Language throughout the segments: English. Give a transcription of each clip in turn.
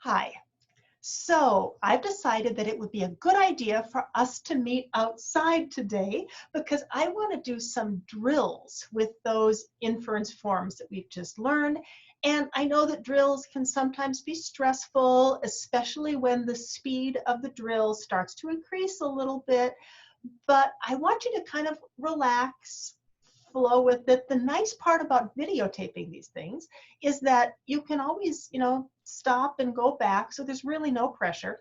Hi. So I've decided that it would be a good idea for us to meet outside today because I want to do some drills with those inference forms that we've just learned. And I know that drills can sometimes be stressful, especially when the speed of the drill starts to increase a little bit. But I want you to kind of relax, flow with it. The nice part about videotaping these things is that you can always, stop and go back. So there's really no pressure.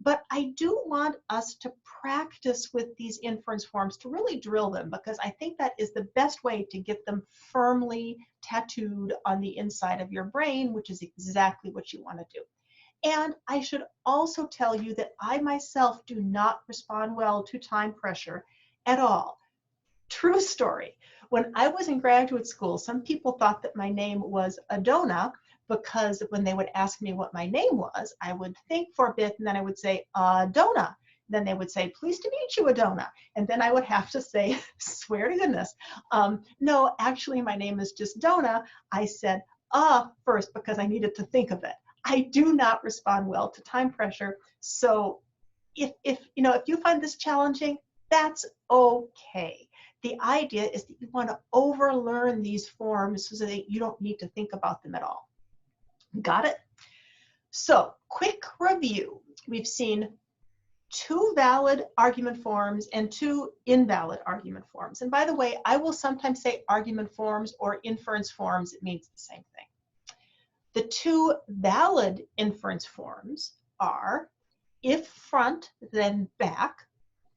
But I do want us to practice with these inference forms to really drill them because I think that is the best way to get them firmly tattooed on the inside of your brain, which is exactly what you want to do. And I should also tell you that I myself do not respond well to time pressure at all. True story. When I was in graduate school, some people thought that my name was Adona because when they would ask me what my name was, I would think for a bit and then I would say, Adona. Then they would say, pleased to meet you, Adona. And then I would have to say, swear to goodness, no, actually my name is just Dona. I said, first because I needed to think of it. I do not respond well to time pressure. So if you find this challenging, that's okay. The idea is that you want to overlearn these forms so that you don't need to think about them at all. Got it? So, quick review. We've seen two valid argument forms and two invalid argument forms. And by the way, I will sometimes say argument forms or inference forms. It means the same thing. The two valid inference forms are if front, then back,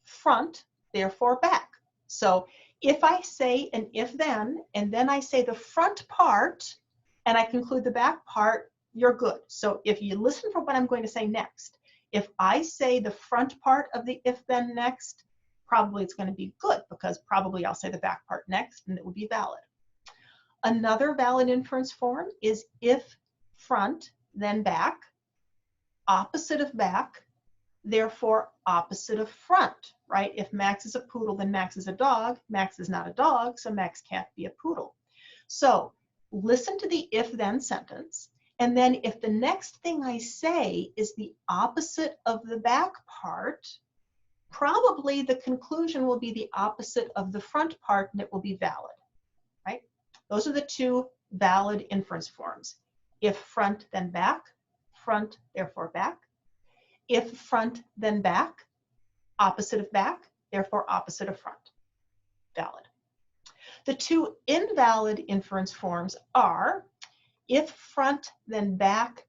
front, therefore back. So if I say an if then, and then I say the front part, and I conclude the back part, you're good. So if you listen for what I'm going to say next, if I say the front part of the if then next, probably it's going to be good because probably I'll say the back part next and it will be valid. Another valid inference form is if front, then back, opposite of back, therefore opposite of front, right? If Max is a poodle, then Max is a dog. Max is not a dog, so Max can't be a poodle. So listen to the if-then sentence, and then if the next thing I say is the opposite of the back part, probably the conclusion will be the opposite of the front part, and it will be valid, right? Those are the two valid inference forms. If front, then back, front, therefore back. If front, then back, opposite of back, therefore opposite of front. Valid. The two invalid inference forms are if front, then back,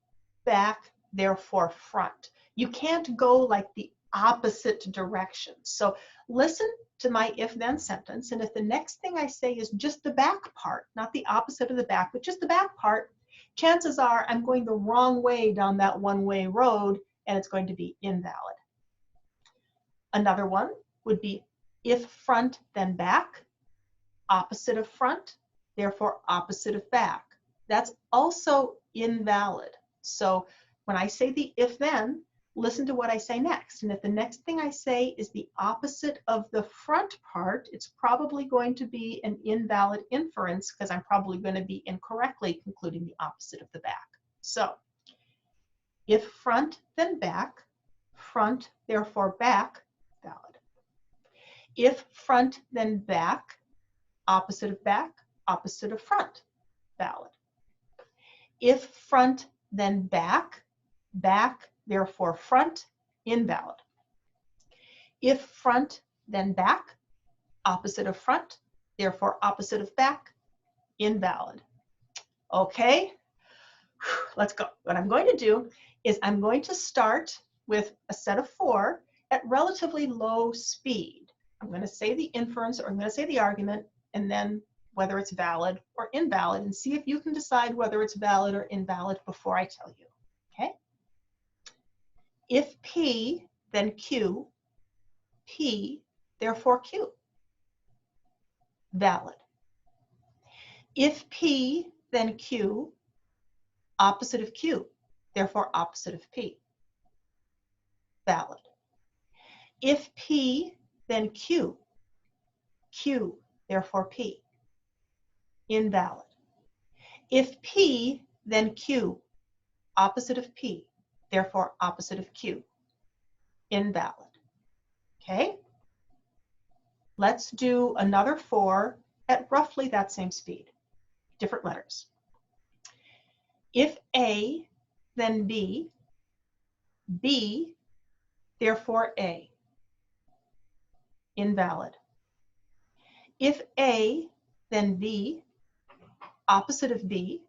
back, therefore front. You can't go like the opposite direction. So listen to my if-then sentence, and if the next thing I say is just the back part, not the opposite of the back, but just the back part, chances are I'm going the wrong way down that one-way road, and it's going to be invalid. Another one would be if front, then back, opposite of front, therefore opposite of back. That's also invalid. So when I say the if then, listen to what I say next. And if the next thing I say is the opposite of the front part, it's probably going to be an invalid inference because I'm probably going to be incorrectly concluding the opposite of the back. So if front, then back, front, therefore back, valid. If front, then back, opposite of back, opposite of front, valid. If front, then back, back, therefore front, invalid. If front, then back, opposite of front, therefore opposite of back, invalid. Okay, let's go. What I'm going to do is I'm going to start with a set of 4 at relatively low speed. I'm going to say the inference or I'm going to say the argument and then whether it's valid or invalid and see if you can decide whether it's valid or invalid before I tell you, okay? If P, then Q, P, therefore Q, valid. If P, then Q, opposite of Q, therefore opposite of P, valid. If P, then Q, Q, therefore P, invalid. If P, then Q, opposite of P, therefore opposite of Q. Invalid. Okay? Let's do another 4 at roughly that same speed. Different letters. If A, then B, B, therefore A. Invalid. If A, then B, opposite of B,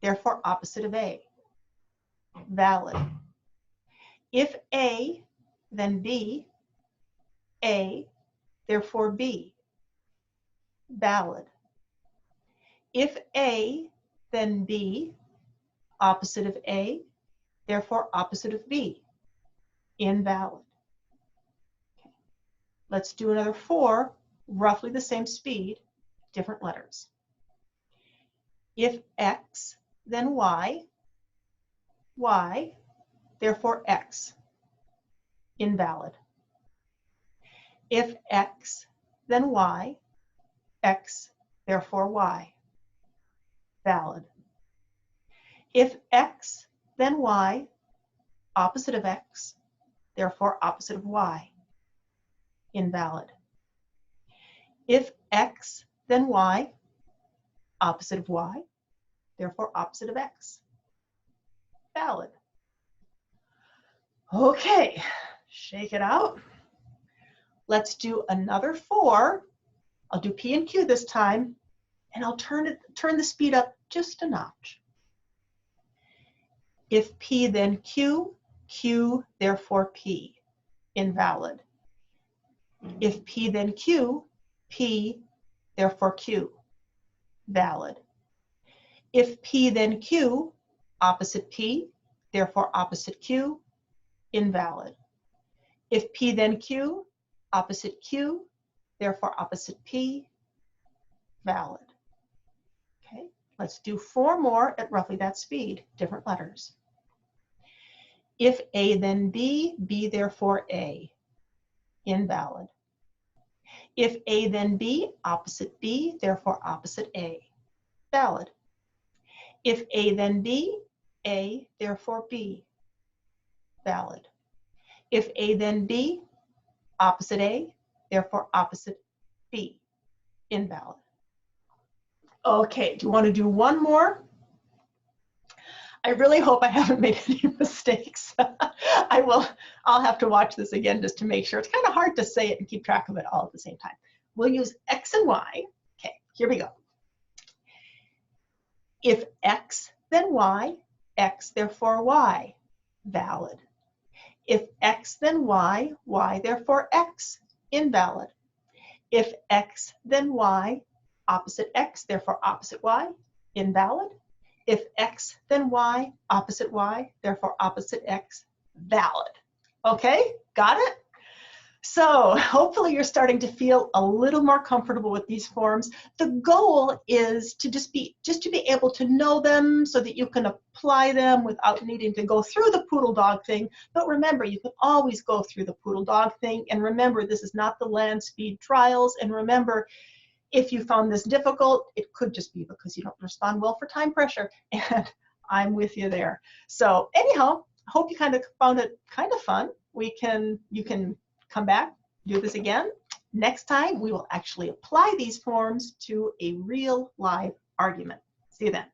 therefore opposite of A. Valid. If A, then B, A, therefore B. Valid. If A, then B, opposite of A, therefore opposite of B. Invalid. Okay. Let's do another 4, roughly the same speed, different letters. If X, then Y, Y, therefore X. Invalid. If X, then Y, X, therefore Y. Valid. If X, then Y, opposite of X, therefore opposite of Y. Invalid. If X, then Y, opposite of Y, therefore opposite of X. Valid. Okay, shake it out. Let's do another 4. I'll do P and Q this time, and I'll turn the speed up just a notch. If P, then Q, Q, therefore P. Invalid. If P, then Q, P, therefore Q. Valid. If P, then Q, opposite P, therefore opposite Q. Invalid. If P, then Q, opposite Q, therefore opposite P. Valid. Okay, let's do 4 more at roughly that speed, different letters. If A, then B, B, therefore A. Invalid. If A, then B, opposite B, therefore opposite A. Valid. If A, then B, A, therefore B. Valid. If A, then B, opposite A, therefore opposite B. Invalid. Okay, do you want to do one more? I really hope I haven't made any mistakes. I'll have to watch this again just to make sure. It's kind of hard to say it and keep track of it all at the same time. We'll use X and Y. Okay, here we go. If X, then Y, X, therefore Y. Valid. If X, then Y, Y, therefore X. Invalid. If X, then Y, opposite X, therefore opposite Y. Invalid. If X, then Y, opposite Y, therefore opposite X. Valid. Okay, got it? So hopefully you're starting to feel a little more comfortable with these forms. The goal is to just be able to know them so that you can apply them without needing to go through the poodle dog thing. But remember, you can always go through the poodle dog thing. And remember, this is not the land speed trials. And remember, if you found this difficult, it could just be because you don't respond well for time pressure. And I'm with you there. So anyhow, I hope you kind of found it kind of fun. You can come back, do this again. Next time, we will actually apply these forms to a real live argument. See you then.